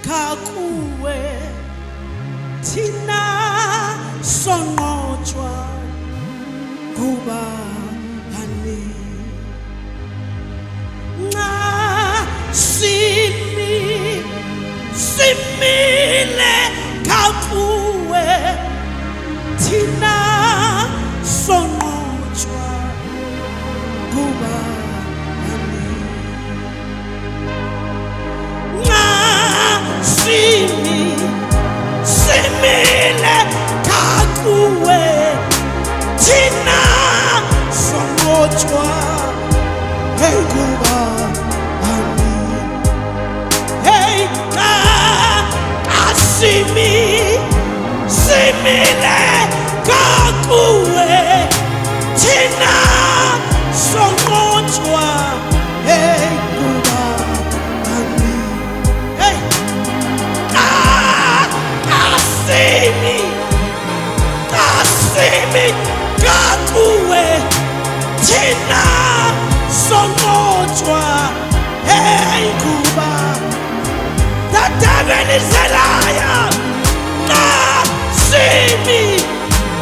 kakuwe thina sonqotshwa ngubani nxa simile kakuwe thina sonqotshwa ngubani nxa simile kakuwe thina sonqotshwa ngubani hey simile kakuwe thina sonqotshwa ngubani hey kasimi kakuwe thina sonqotshwa ngubani. The devil is a liar.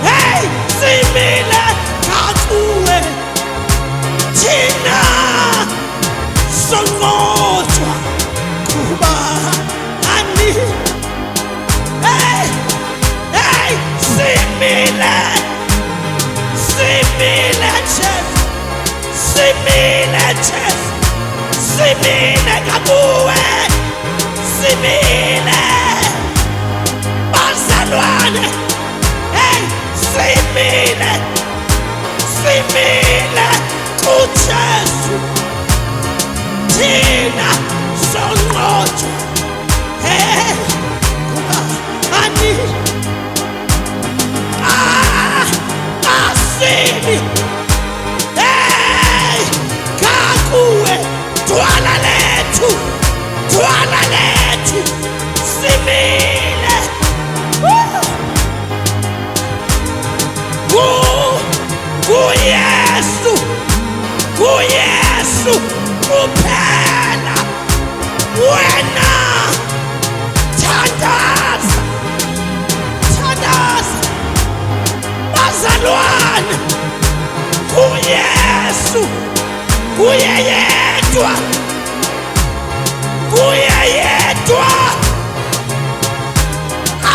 Hey, simile kakuwe thina sonqotshwa ngubani. Hey, simile kakuwe simile bazalwane hey simile kuJesu thina sonqotshwa hey ngubani asimi hey kakuwe twala lethu simile kuYesu kuphela wena thandaza bazalwane kuYesu kuye yedwa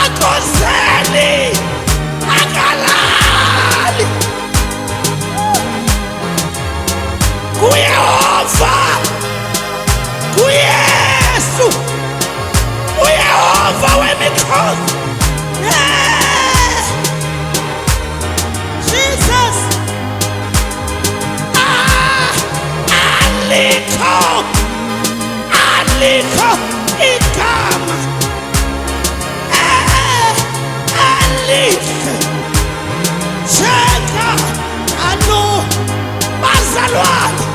akozeli akalali kuYehova kuYesu uYehova wemikhosi Jesus alikho igama alihle cheka ano bazalwane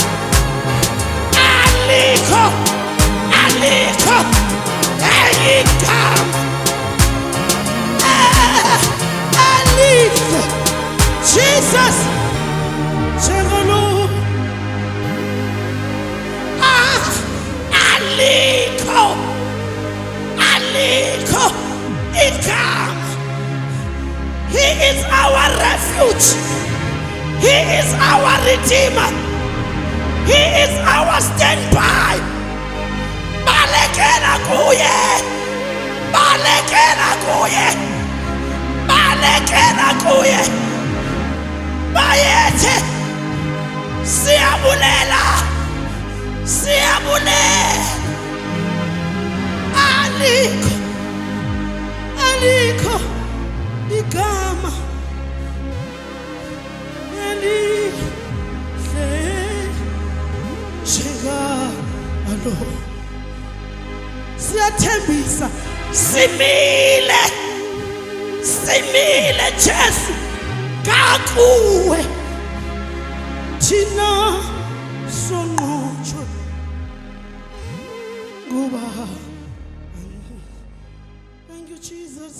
alikho igama alihle Jesus cheka no alikho igama. He is our refuge. He is our redeemer. He is our standby. Balekela kuye bayethe siyabulela alikho igama elihle njengalo siyathembisa simile Jesu kakuwe thina sonqotshwa ngubani. Thank you, Jesus.